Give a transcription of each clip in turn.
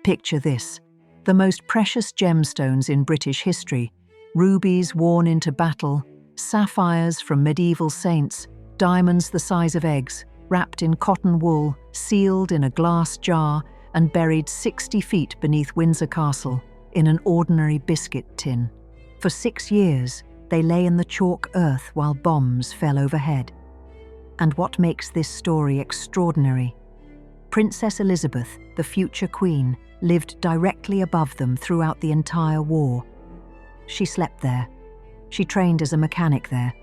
Picture this: the most precious gemstones in British history, rubies worn into battle, sapphires from medieval saints, diamonds the size of eggs, wrapped in cotton wool, sealed in a glass jar, and buried 60 feet beneath Windsor Castle in an ordinary biscuit tin. For 6 years, they lay in the chalk earth while bombs fell overhead. And what makes this story extraordinary? Princess Elizabeth, the future queen, lived directly above them throughout the entire war. She slept there. She trained as a mechanic there.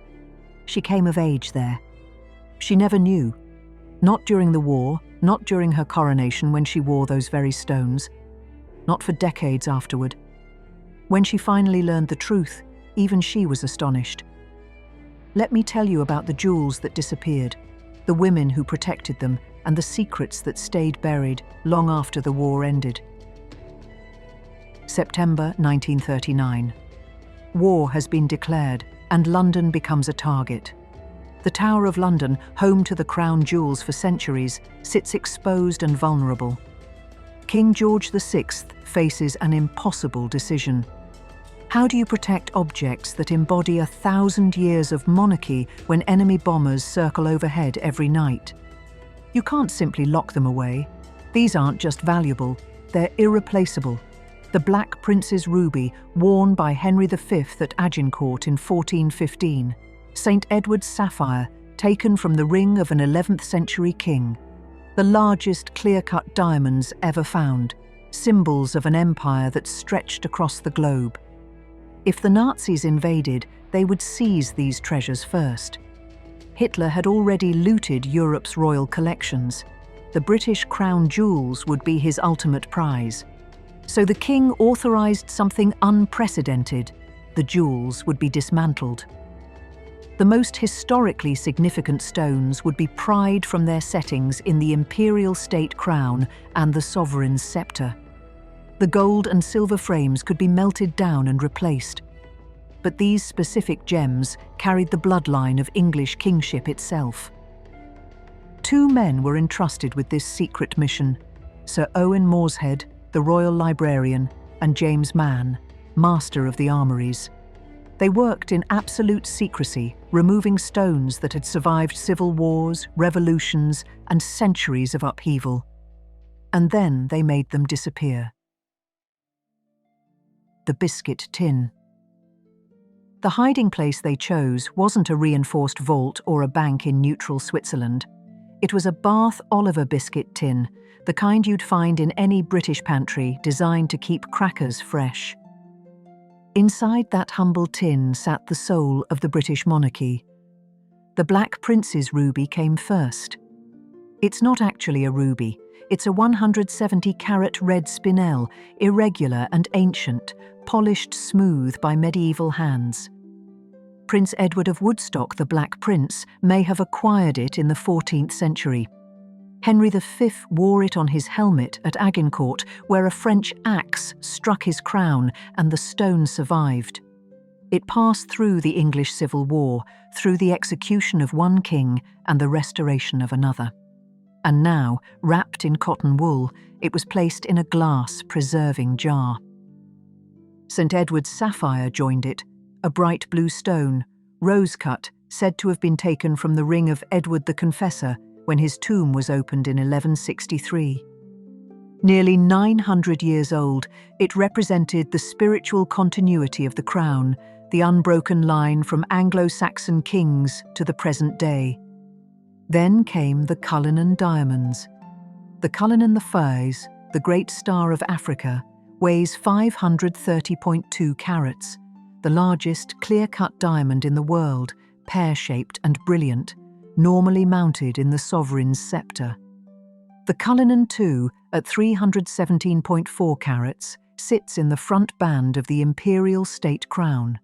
She came of age there. She never knew. Not during the war, not during her coronation when she wore those very stones. Not for decades afterward. When she finally learned the truth, even she was astonished. Let me tell you about the jewels that disappeared, the women who protected them, and the secrets that stayed buried long after the war ended. September 1939. War has been declared, and London becomes a target. The Tower of London, home to the crown jewels for centuries, sits exposed and vulnerable. King George VI faces an impossible decision. How do you protect objects that embody 1,000 years of monarchy when enemy bombers circle overhead every night? You can't simply lock them away. These aren't just valuable, they're irreplaceable. The Black Prince's ruby, worn by Henry V at Agincourt in 1415. St. Edward's sapphire, taken from the ring of an 11th century king. The largest clear-cut diamonds ever found, symbols of an empire that stretched across the globe. If the Nazis invaded, they would seize these treasures first. Hitler had already looted Europe's royal collections. The British crown jewels would be his ultimate prize. So the king authorized something unprecedented. The jewels would be dismantled. The most historically significant stones would be pried from their settings in the imperial state crown and the sovereign's scepter. The gold and silver frames could be melted down and replaced. But these specific gems carried the bloodline of English kingship itself. 2 men were entrusted with this secret mission: Sir Owen Morshead, the royal librarian, and James Mann, master of the armories. They worked in absolute secrecy, removing stones that had survived civil wars, revolutions, and centuries of upheaval. And then they made them disappear. The biscuit tin. The hiding place they chose wasn't a reinforced vault or a bank in neutral Switzerland. It was a Bath Oliver biscuit tin, the kind you'd find in any British pantry, designed to keep crackers fresh. Inside that humble tin sat the soul of the British monarchy. The Black Prince's ruby came first. It's not actually a ruby. It's a 170-carat red spinel, irregular and ancient, polished smooth by medieval hands. Prince Edward of Woodstock, the Black Prince, may have acquired it in the 14th century. Henry V wore it on his helmet at Agincourt, where a French axe struck his crown and the stone survived. It passed through the English Civil War, through the execution of one king and the restoration of another. And now, wrapped in cotton wool, it was placed in a glass preserving jar. St. Edward's sapphire joined it, a bright blue stone, rose-cut, said to have been taken from the ring of Edward the Confessor when his tomb was opened in 1163. Nearly 900 years old, it represented the spiritual continuity of the crown, the unbroken line from Anglo-Saxon kings to the present day. Then came the Cullinan diamonds. The Cullinan Sapphires, the great star of Africa, weighs 530.2 carats, the largest clear-cut diamond in the world, pear-shaped and brilliant, normally mounted in the sovereign's scepter. The Cullinan II, at 317.4 carats, sits in the front band of the imperial state crown.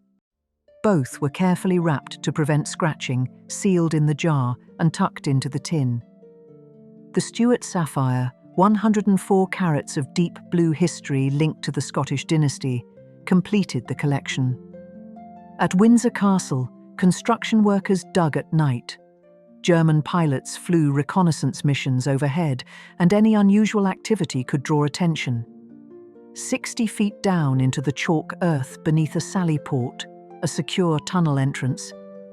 Both were carefully wrapped to prevent scratching, sealed in the jar and tucked into the tin. The Stuart sapphire, 104 carats of deep blue history linked to the Scottish dynasty, completed the collection. At Windsor Castle, construction workers dug at night. German pilots flew reconnaissance missions overhead, and any unusual activity could draw attention. 60 feet down into the chalk earth beneath a sally port, a secure tunnel entrance,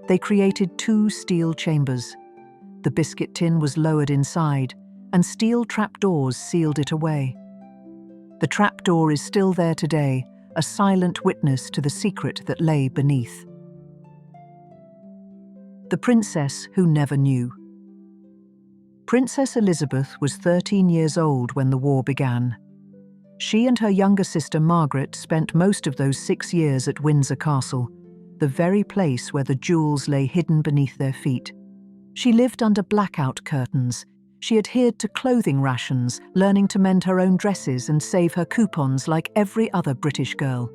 they created 2 steel chambers. The biscuit tin was lowered inside, and steel trapdoors sealed it away. The trapdoor is still there today, a silent witness to the secret that lay beneath. The Princess Who Never Knew. Princess Elizabeth was 13 years old when the war began. She and her younger sister Margaret spent most of those 6 years at Windsor Castle, the very place where the jewels lay hidden beneath their feet. She lived under blackout curtains. She adhered to clothing rations, learning to mend her own dresses and save her coupons like every other British girl.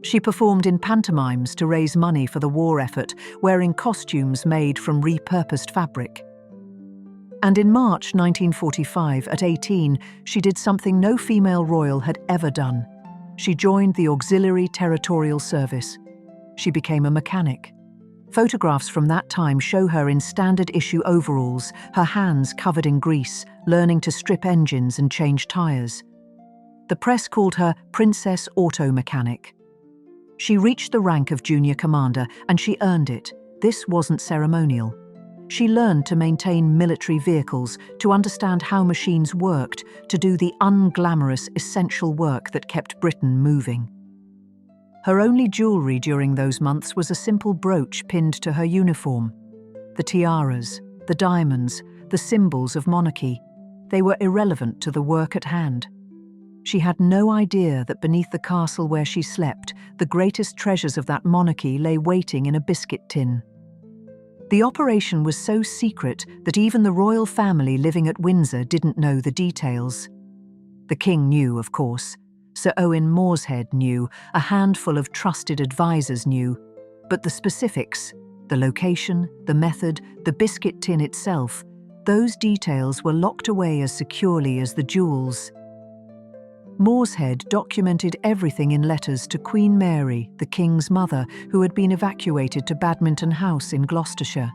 She performed in pantomimes to raise money for the war effort, wearing costumes made from repurposed fabric. And in March 1945, at 18, she did something no female royal had ever done. She joined the Auxiliary Territorial Service. She became a mechanic. Photographs from that time show her in standard-issue overalls, her hands covered in grease, learning to strip engines and change tires. The press called her Princess Auto Mechanic. She reached the rank of junior commander, and she earned it. This wasn't ceremonial. She learned to maintain military vehicles, to understand how machines worked, to do the unglamorous, essential work that kept Britain moving. Her only jewellery during those months was a simple brooch pinned to her uniform. The tiaras, the diamonds, the symbols of monarchy, they were irrelevant to the work at hand. She had no idea that beneath the castle where she slept, the greatest treasures of that monarchy lay waiting in a biscuit tin. The operation was so secret that even the royal family living at Windsor didn't know the details. The king knew, of course. Sir Owen Morshead knew, a handful of trusted advisors knew, but the specifics, the location, the method, the biscuit tin itself, those details were locked away as securely as the jewels. Morshead documented everything in letters to Queen Mary, the King's mother, who had been evacuated to Badminton House in Gloucestershire.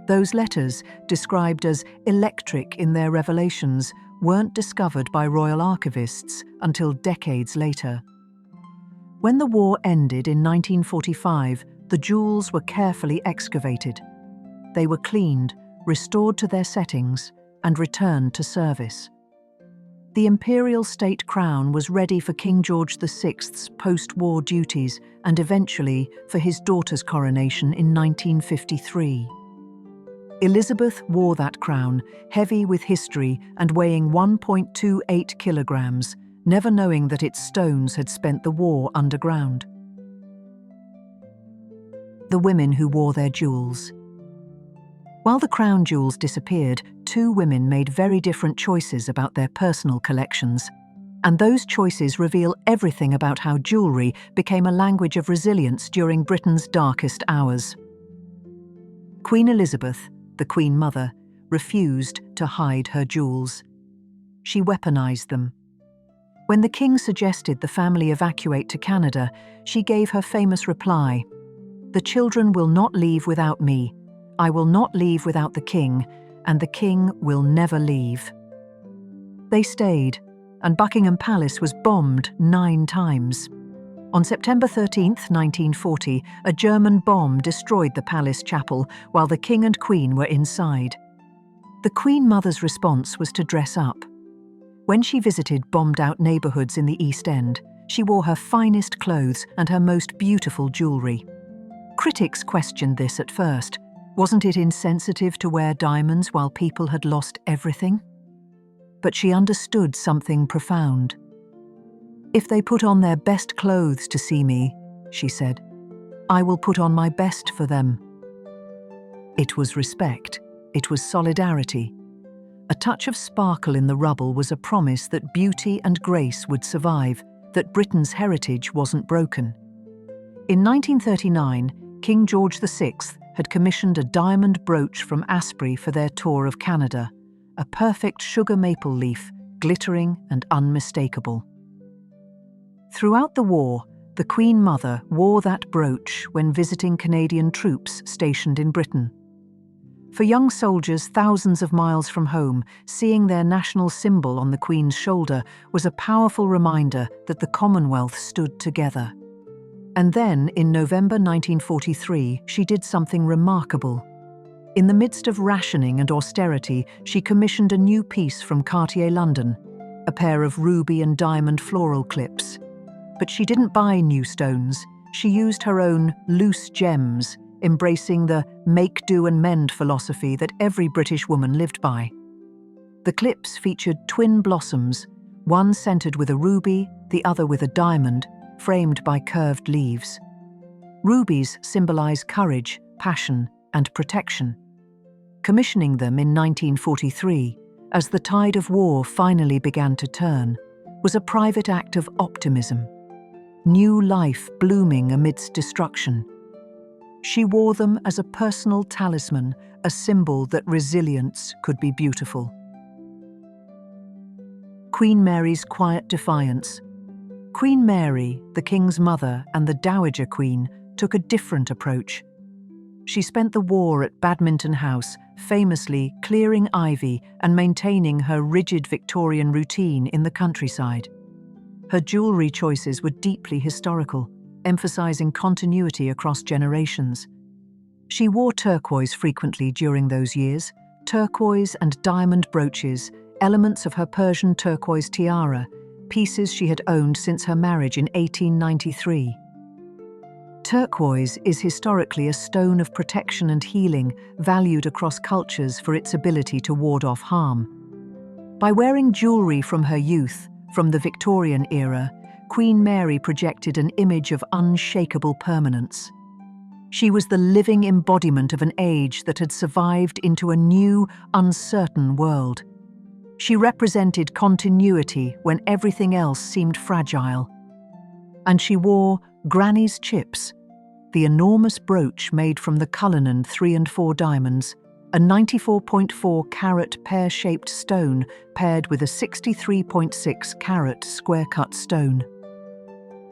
Those letters, described as electric in their revelations, weren't discovered by royal archivists until decades later. When the war ended in 1945, the jewels were carefully excavated. They were cleaned, restored to their settings, and returned to service. The imperial state crown was ready for King George VI's post-war duties and eventually for his daughter's coronation in 1953. Elizabeth wore that crown, heavy with history and weighing 1.28 kilograms, never knowing that its stones had spent the war underground. The women who wore their jewels. While the crown jewels disappeared, 2 women made very different choices about their personal collections. And those choices reveal everything about how jewellery became a language of resilience during Britain's darkest hours. Queen Elizabeth, the Queen Mother, refused to hide her jewels. She weaponized them. When the king suggested the family evacuate to Canada, she gave her famous reply, "The children will not leave without me. I will not leave without the king, and the king will never leave." They stayed, and Buckingham Palace was bombed 9 times. On September 13, 1940, a German bomb destroyed the palace chapel while the king and queen were inside. The Queen Mother's response was to dress up. When she visited bombed-out neighbourhoods in the East End, she wore her finest clothes and her most beautiful jewellery. Critics questioned this at first. Wasn't it insensitive to wear diamonds while people had lost everything? But she understood something profound. "If they put on their best clothes to see me," she said, "I will put on my best for them." It was respect. It was solidarity. A touch of sparkle in the rubble was a promise that beauty and grace would survive, that Britain's heritage wasn't broken. In 1939, King George VI had commissioned a diamond brooch from Asprey for their tour of Canada, a perfect sugar maple leaf, glittering and unmistakable. Throughout the war, the Queen Mother wore that brooch when visiting Canadian troops stationed in Britain. For young soldiers thousands of miles from home, seeing their national symbol on the Queen's shoulder was a powerful reminder that the Commonwealth stood together. And then, in November 1943, she did something remarkable. In the midst of rationing and austerity, she commissioned a new piece from Cartier London, a pair of ruby and diamond floral clips. But she didn't buy new stones. She used her own loose gems, embracing the make, do and mend philosophy that every British woman lived by. The clips featured twin blossoms, one centered with a ruby, the other with a diamond, framed by curved leaves. Rubies symbolize courage, passion, and protection. Commissioning them in 1943, as the tide of war finally began to turn, was a private act of optimism. New life blooming amidst destruction. She wore them as a personal talisman, a symbol that resilience could be beautiful. Queen Mary's quiet defiance. Queen Mary, the King's mother and the Dowager Queen, took a different approach. She spent the war at Badminton House, famously clearing ivy and maintaining her rigid Victorian routine in the countryside. Her jewellery choices were deeply historical, emphasizing continuity across generations. She wore turquoise frequently during those years, turquoise and diamond brooches, elements of her Persian turquoise tiara, pieces she had owned since her marriage in 1893. Turquoise is historically a stone of protection and healing, valued across cultures for its ability to ward off harm. By wearing jewellery from her youth, from the Victorian era, Queen Mary projected an image of unshakable permanence. She was the living embodiment of an age that had survived into a new, uncertain world. She represented continuity when everything else seemed fragile. And she wore Granny's chips, the enormous brooch made from the Cullinan 3 and 4 diamonds, a 94.4 carat pear-shaped stone paired with a 63.6 carat square-cut stone.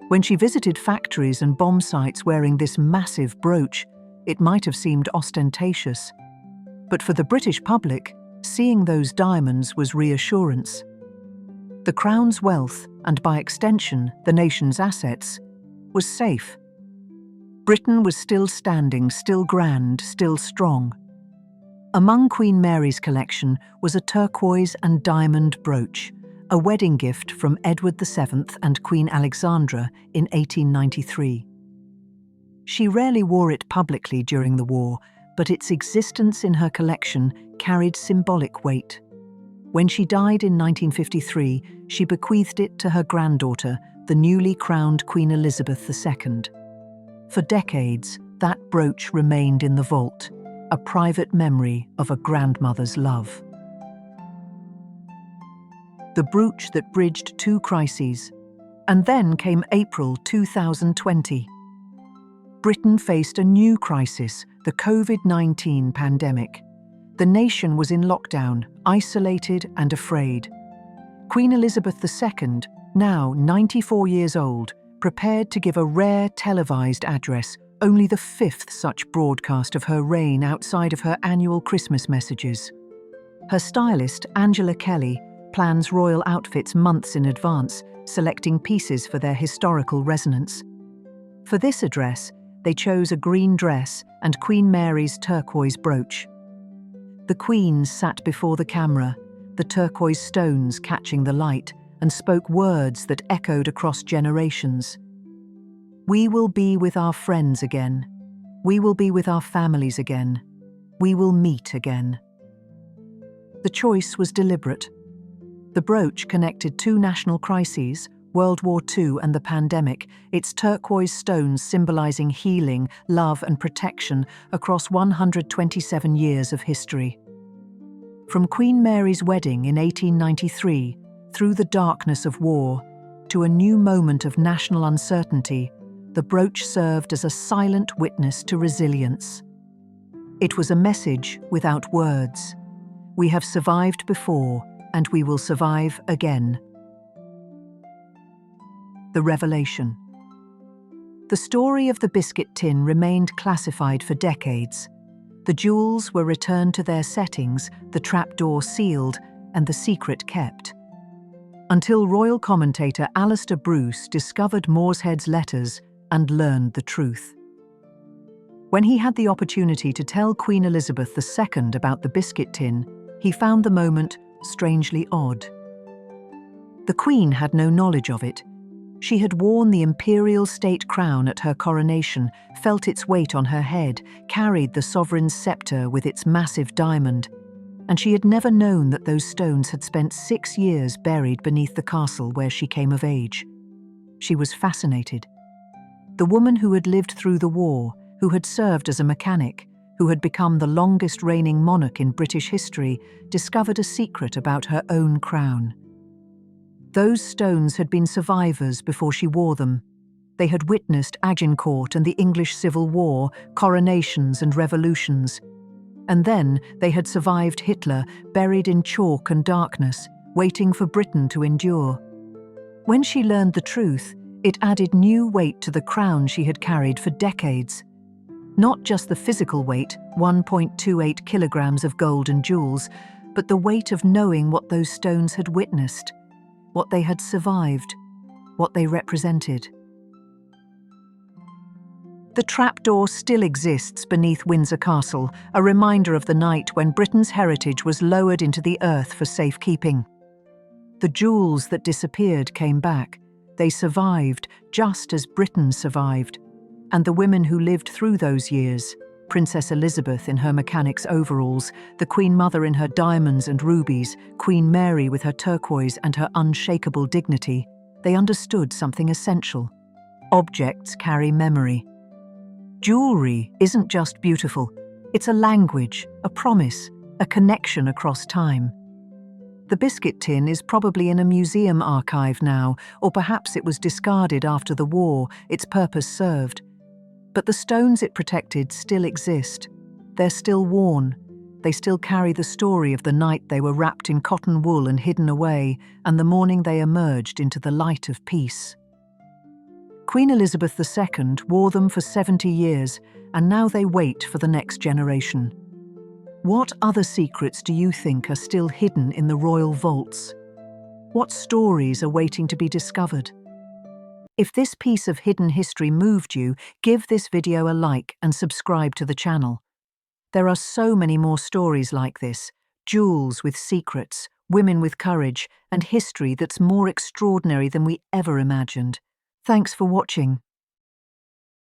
When she visited factories and bomb sites wearing this massive brooch, it might have seemed ostentatious. But for the British public, seeing those diamonds was reassurance. The Crown's wealth, and by extension, the nation's assets, was safe. Britain was still standing, still grand, still strong. Among Queen Mary's collection was a turquoise and diamond brooch, a wedding gift from Edward VII and Queen Alexandra in 1893. She rarely wore it publicly during the war, but its existence in her collection carried symbolic weight. When she died in 1953, she bequeathed it to her granddaughter, the newly crowned Queen Elizabeth II. For decades, that brooch remained in the vault, a private memory of a grandmother's love. The brooch that bridged two crises. And then came April 2020. Britain faced a new crisis, the COVID-19 pandemic. The nation was in lockdown, isolated and afraid. Queen Elizabeth II, now 94 years old, prepared to give a rare televised address, only the fifth such broadcast of her reign outside of her annual Christmas messages. Her stylist, Angela Kelly, plans royal outfits months in advance, selecting pieces for their historical resonance. For this address, they chose a green dress and Queen Mary's turquoise brooch. The Queen sat before the camera, the turquoise stones catching the light, and spoke words that echoed across generations. "We will be with our friends again. We will be with our families again. We will meet again." The choice was deliberate. The brooch connected two national crises, World War II and the pandemic, its turquoise stones symbolizing healing, love and protection across 127 years of history. From Queen Mary's wedding in 1893, through the darkness of war, to a new moment of national uncertainty, the brooch served as a silent witness to resilience. It was a message without words. We have survived before, and we will survive again. The revelation. The story of the biscuit tin remained classified for decades. The jewels were returned to their settings, the trapdoor sealed, and the secret kept. Until royal commentator Alistair Bruce discovered Morshead's letters and learned the truth. When he had the opportunity to tell Queen Elizabeth II about the biscuit tin, he found the moment strangely odd. The Queen had no knowledge of it. She had worn the imperial state crown at her coronation, felt its weight on her head, carried the sovereign's scepter with its massive diamond, and she had never known that those stones had spent 6 years buried beneath the castle where she came of age. She was fascinated. The woman who had lived through the war, who had served as a mechanic, who had become the longest reigning monarch in British history, discovered a secret about her own crown. Those stones had been survivors before she wore them. They had witnessed Agincourt and the English Civil War, coronations and revolutions. And then they had survived Hitler, buried in chalk and darkness, waiting for Britain to endure. When she learned the truth, it added new weight to the crown she had carried for decades. Not just the physical weight, 1.28 kilograms of gold and jewels, but the weight of knowing what those stones had witnessed, what they had survived, what they represented. The trapdoor still exists beneath Windsor Castle, a reminder of the night when Britain's heritage was lowered into the earth for safekeeping. The jewels that disappeared came back. They survived, just as Britain survived. And the women who lived through those years, Princess Elizabeth in her mechanic's overalls, the Queen Mother in her diamonds and rubies, Queen Mary with her turquoise and her unshakable dignity, they understood something essential. Objects carry memory. Jewelry isn't just beautiful, it's a language, a promise, a connection across time. The biscuit tin is probably in a museum archive now, or perhaps it was discarded after the war, its purpose served. But the stones it protected still exist. They're still worn. They still carry the story of the night they were wrapped in cotton wool and hidden away, and the morning they emerged into the light of peace. Queen Elizabeth II wore them for 70 years, and now they wait for the next generation. What other secrets do you think are still hidden in the royal vaults? What stories are waiting to be discovered? If this piece of hidden history moved you, give this video a like and subscribe to the channel. There are so many more stories like this, jewels with secrets, women with courage, and history that's more extraordinary than we ever imagined. Thanks for watching.